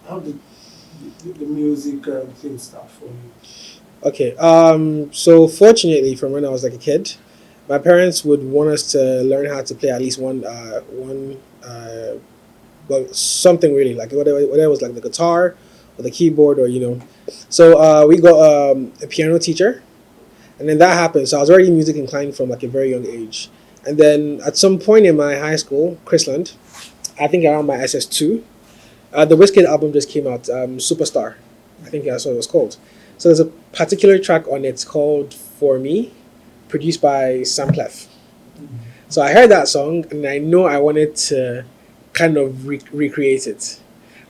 how did the music thing start for you? Okay. So fortunately, from when I was like a kid, my parents would want us to learn how to play at least one well, something really like whatever it was, like the guitar or the keyboard, or So we got a piano teacher, and then that happened. So I was already music inclined from like a very young age. And then at some point in my high school, Chrisland, I think around my SS2, the Wizkid album just came out, Superstar. I think that's what it was called. So there's a particular track on it called For Me, produced by Sam Clef. So I heard that song and I know I wanted to kind of recreate it.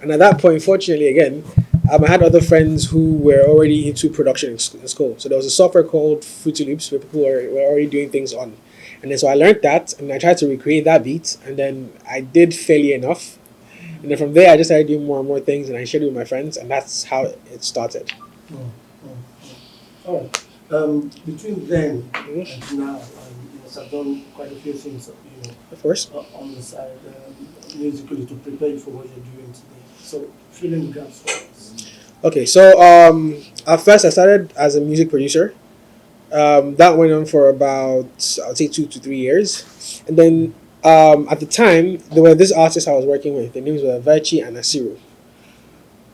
And at that point, fortunately, again, I had other friends who were already into production in school. So there was a software called Fruity Loops where people were already doing things on. And then so I learned that and I tried to recreate that beat. And then I did fairly enough. And then from there, I just started doing more and more things and I shared it with my friends. And that's how it started. Mm, mm, All right. Between then Mhm. and now, you must have done quite a few things, Of course. on the side musically to prepare you for what you're doing today. So, fill in the gaps for us. Okay, so at first I started as a music producer. That went on for about, I would say, 2 to 3 years, and then at the time there were this artist I was working with. Their names were Verchi and Asiru.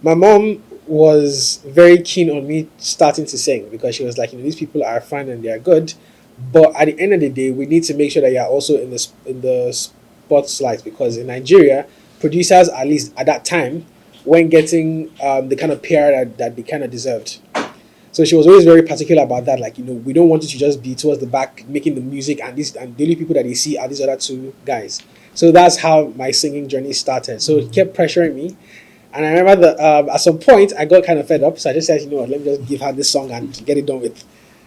My mom was very keen on me starting to sing because she was like, these people are fun and they are good, but at the end of the day, we need to make sure that you're also in the spotlight because in Nigeria, producers, at least at that time, weren't getting the kind of PR that they kind of deserved. So she was always very particular about that. Like, we don't want you to just be towards the back making the music, and the only people that they see are these other two guys. So that's how my singing journey started. So he kept pressuring me. And I remember that at some point I got kind of fed up. So I just said, what, let me just give her this song and get it done with.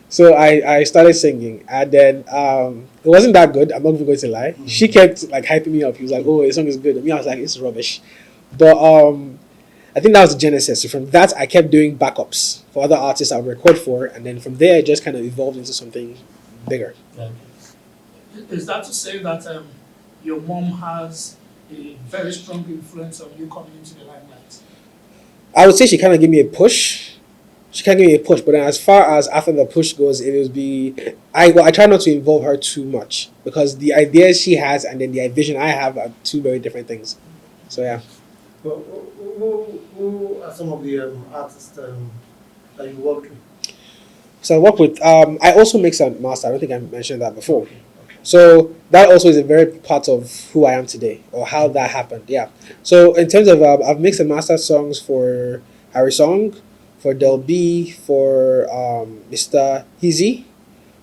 So I started singing. And then it wasn't that good. I'm not even going to lie. She kept like hyping me up. He was like, oh, the song is good. And me, I was like, it's rubbish. But I think that was the genesis. So from that, I kept doing backups for other artists I would record for, and then from there, it just kind of evolved into something bigger. Okay. Is that to say that your mom has a very strong influence on you coming into the limelight? I would say she kind of gave me a push. She kind of gave me a push, but then as far as after the push goes, it would be I try not to involve her too much because the ideas she has and then the vision I have are two very different things. So yeah. Well, who are some of the artists that you worked with? So I work with. I also mix and master. I don't think I mentioned that before. Okay. So that also is a very big part of who I am today or how that happened. Yeah. So in terms of I've mixed and mastered songs for Harry Song, for Del B, for Mr. Hizzy,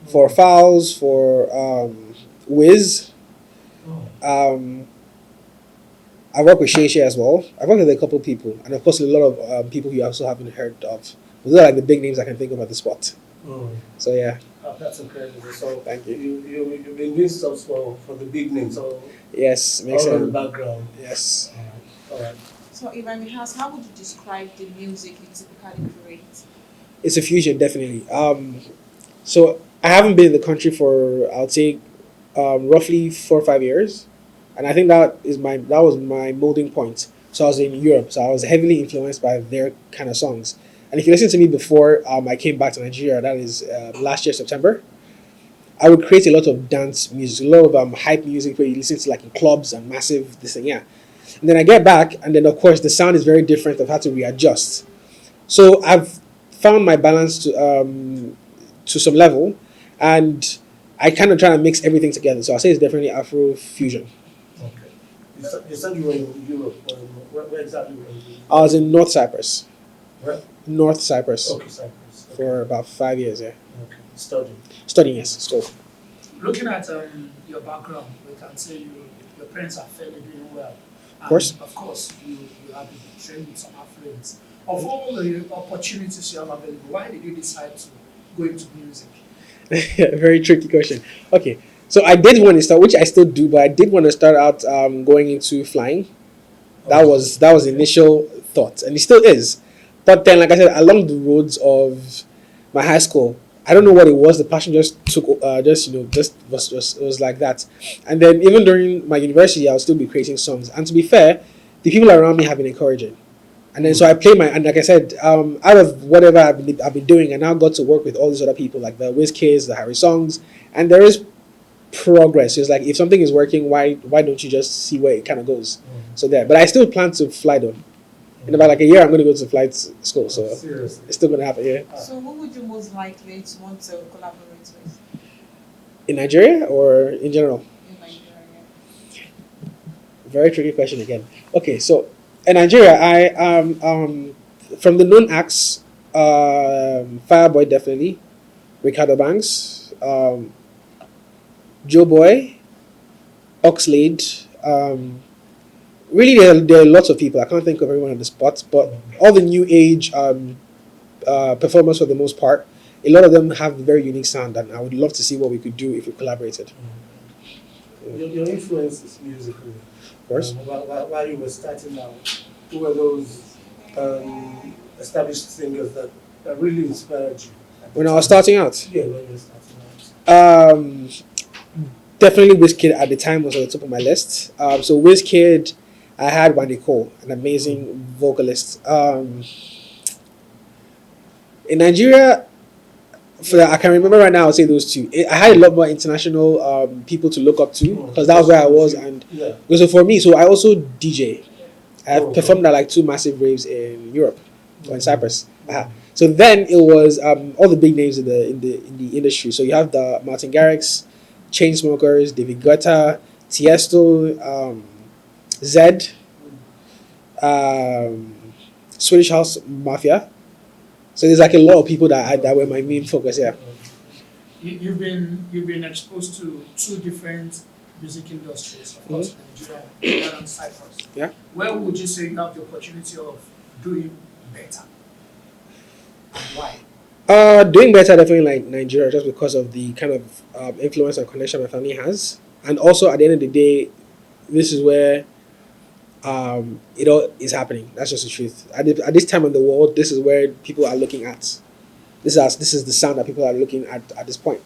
for Fowls, for Wiz. Oh, Um, I work with Shay Shay as well. I work with a couple of people, and of course a lot of people you also haven't heard of. Those are like the big names I can think of at the spot. mm. So yeah, That's incredible. So thank you. you've been doing stuff for the big names, so Yes, makes all in the sense. background. Yes. All right. So, if I may ask, how would you describe the music you typically create? It's a fusion, definitely. So I haven't been in the country for I would say roughly 4 or 5 years, and I think that was my molding point. So I was in Europe, so I was heavily influenced by their kind of songs. And if you listen to me before I came back to Nigeria, that is last year September, I would create a lot of dance music, a lot of hype music where you listen to like in clubs and massive this thing, yeah. And then I get back, and then of course the sound is very different. I've had to readjust. So I've found my balance to some level, and I kind of try to mix everything together. So I say it's definitely Afro fusion. Okay. You said you were in Europe. Where exactly were you? I was in North Cyprus, Where? North Cyprus, Okay, Cyprus. Okay. for about 5 years. Yeah, Okay. Studying. studying, yes, school. Looking at your background, we can say your parents are fairly doing well. Of course. And of course, you have been trained with some affluence. Of all the opportunities you have available, why did you decide to go into music? Very tricky question. Okay, so I did want to start, which I still do, but I did want to start out going into flying. That was the initial thought, and it still is. But then, like I said, along the roads of my high school, I don't know what it was. The passion just took, just was like that. And then even during my university, I'll still be creating songs. And to be fair, the people around me have been encouraging. And then so I play and like I said, out of whatever I've been doing, I now got to work with all these other people like the WizKids, the Harry Songs, and there is progress. It's like if something is working, why don't you just see where it kind of goes? So there, but I still plan to fly though. In about like a year, I'm going to go to flight school, so Seriously. it's still going to happen. Yeah, So who would you most likely to want to collaborate with in Nigeria or in general. in Nigeria? Very tricky question again. Okay, so in Nigeria, I from the known acts, Fireboy definitely, Ricardo Banks, Joe Boy, Oxlade. Really, there are lots of people. I can't think of everyone on the spot, but all the new age performers for the most part, a lot of them have a very unique sound, and I would love to see what we could do if we collaborated. Your influences musically. Of course. While you were starting out, who were those established singers that really inspired you? When I was starting out, Yeah, when you were starting out. definitely WizKid at the time was on the top of my list. So WizKid, I had Wendy Cole, an amazing vocalist. In Nigeria, I can remember right now, I'll say those two. I had a lot more international people to look up to because that was where I was. And Yeah. so for me, so I also DJ. I've Okay. performed at like 2 massive raves in Europe or in Cyprus. So then it was all the big names in the industry. So you have the Martin Garrix, Chainsmokers, David Guetta, Tiesto, Zed, Swedish House Mafia. So there's like a lot of people that were my main focus. Yeah. You've been exposed to two different music industries, of course, Nigeria and Cyprus. Yeah. Where would you say you have the opportunity of doing better? And why? Doing better definitely like Nigeria just because of the kind of influence and connection my family has, and also at the end of the day, this is where it all is happening. That's just the truth. At this time in the world, this is where people are looking at. This is the sound that people are looking at this point.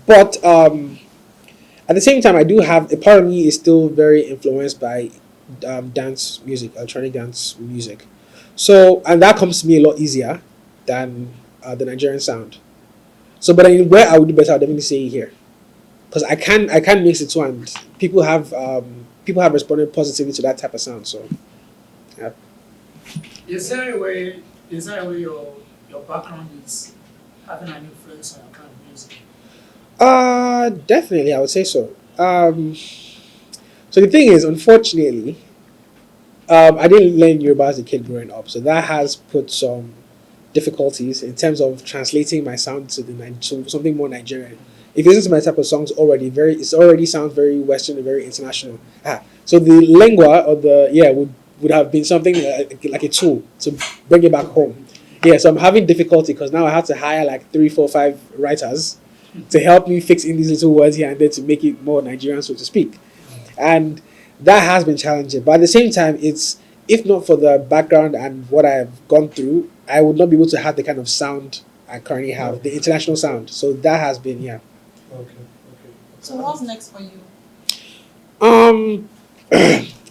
But at the same time, I do have a part of me is still very influenced by dance music, electronic dance music. So and that comes to me a lot easier than the Nigerian sound. So, but where I would do better, I'll definitely say here, because I can mix the two, and people have responded positively to that type of sound. So, yeah. Is there a way your background is having an influence on your kind of music? Definitely, I would say so. So the thing is, unfortunately, I didn't learn Yoruba as a kid growing up, so that has put some difficulties in terms of translating my sound to something more Nigerian. If you listen to my type of songs already, it already sounds very Western and very international. So the lingua or would have been something like a tool to bring it back home. Yeah, so I'm having difficulty because now I have to hire like 3, 4, 5 writers to help me fix in these little words here and there to make it more Nigerian, so to speak. And that has been challenging. But at the same time, if not for the background and what I've gone through, I would not be able to have the kind of sound I currently have, the international sound. So that has been, yeah. Okay. So what's next for you?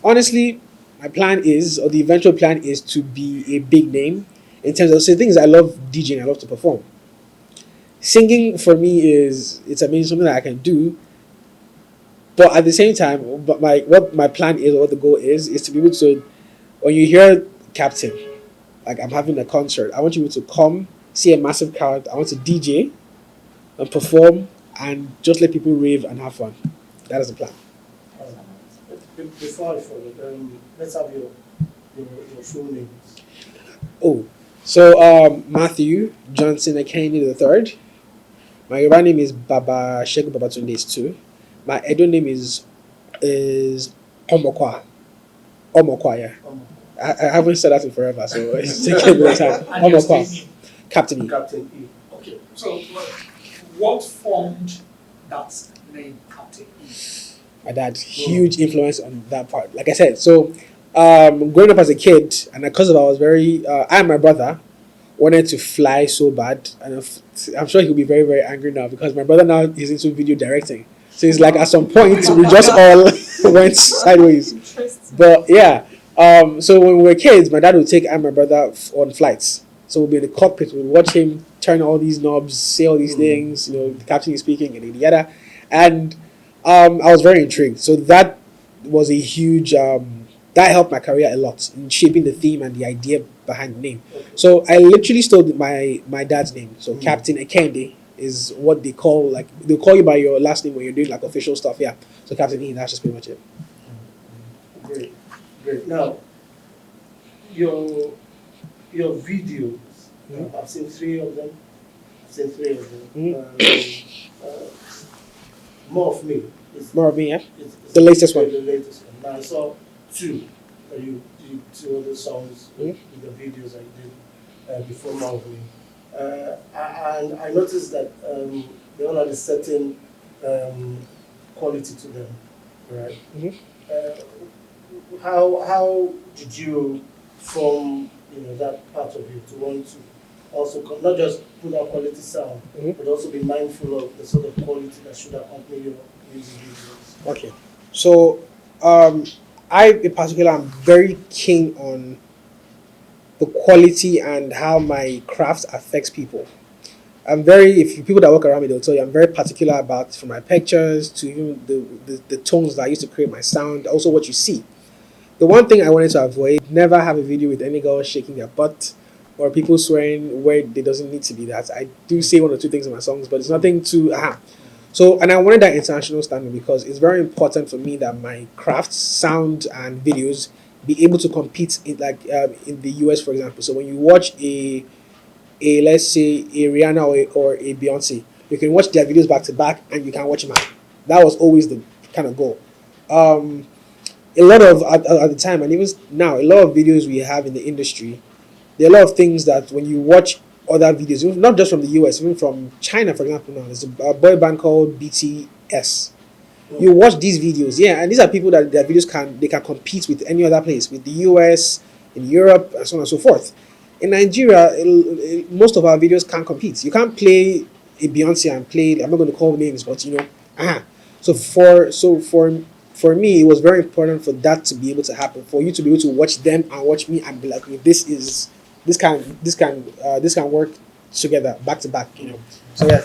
Honestly, my plan is, or the eventual plan is to be a big name in terms of, so things I love DJing, I love to perform. Singing for me it's amazing, something that I can do. But at the same time, what my plan is, or what the goal is to be able to, when you hear Captain, like I'm having a concert, I want you to come, see a massive crowd, I want to DJ and perform and just let people rave and have fun. That is the plan. Before I forget, let's have your full names. Oh, so Matthew Johnson Akeni the third. My Yoruba name is Baba Shegun Babatunde too. My Edo name is Omokwa. Omokwa, yeah. I haven't said that in forever, so it's taking a bit of time. And your Omokwa. stage name? Captain E. Captain E. Okay, so what formed that name, Captain E? My dad, huge influence on that part. Like I said, so growing up as a kid, and because of I was very, I and my brother wanted to fly so bad, and I'm sure he'll be very, very angry now because my brother now is into video directing. So it's like at some point we just all went sideways. Interesting. But yeah, So when we were kids, my dad would take I and my brother on flights. So we'd be in the cockpit, we'd watch him turn all these knobs, say all these things, the captain is speaking and yada. And I was very intrigued. So that was a huge, that helped my career a lot in shaping the theme and the idea behind the name. So I literally stole my dad's name. So Captain Ekende is what they call, like, they'll call you by your last name when you're doing like official stuff. Yeah. So Captain E, that's just pretty much it. Great, great. Now, your videos, I've seen three of them. Uh, More of Me. More of me, yeah? It's The latest one. The latest one. Now I saw two. You did two other songs with the videos I did before More of Me. And I noticed that they all had a certain quality to them, right? How did you form that part of you to want to also not just put out quality sound, but also be mindful of the sort of quality that should accompany your music videos? Okay. So, I in particular am very keen on the quality and how my craft affects people. If people that work around me, they'll tell you I'm very particular about, from my pictures to even the tones that I used to create my sound, also what you see. The one thing I wanted to avoid, never have a video with any girl shaking their butt or people swearing where they doesn't need to be that. I do say one or two things in my songs, but it's nothing too, So, and I wanted that international standard because it's very important for me that my craft, sound, and videos be able to compete in the US, for example. So when you watch a let's say a Rihanna or a Beyonce, you can watch their videos back to back and you can watch mine. That was always the kind of goal. A lot of at the time and even now, a lot of videos we have in the industry, there are a lot of things that when you watch other videos, even not just from the US, even from China, for example, now there's a boy band called BTS. You watch these videos, yeah, and these are people that their videos can compete with any other place, with the US, in Europe, and so on and so forth. In Nigeria, most of our videos can't compete. You can't play a Beyonce and play. I'm not going to call names, but So for me, it was very important for that to be able to happen. For you to be able to watch them and watch me and be like, this can work together back to back. So yeah.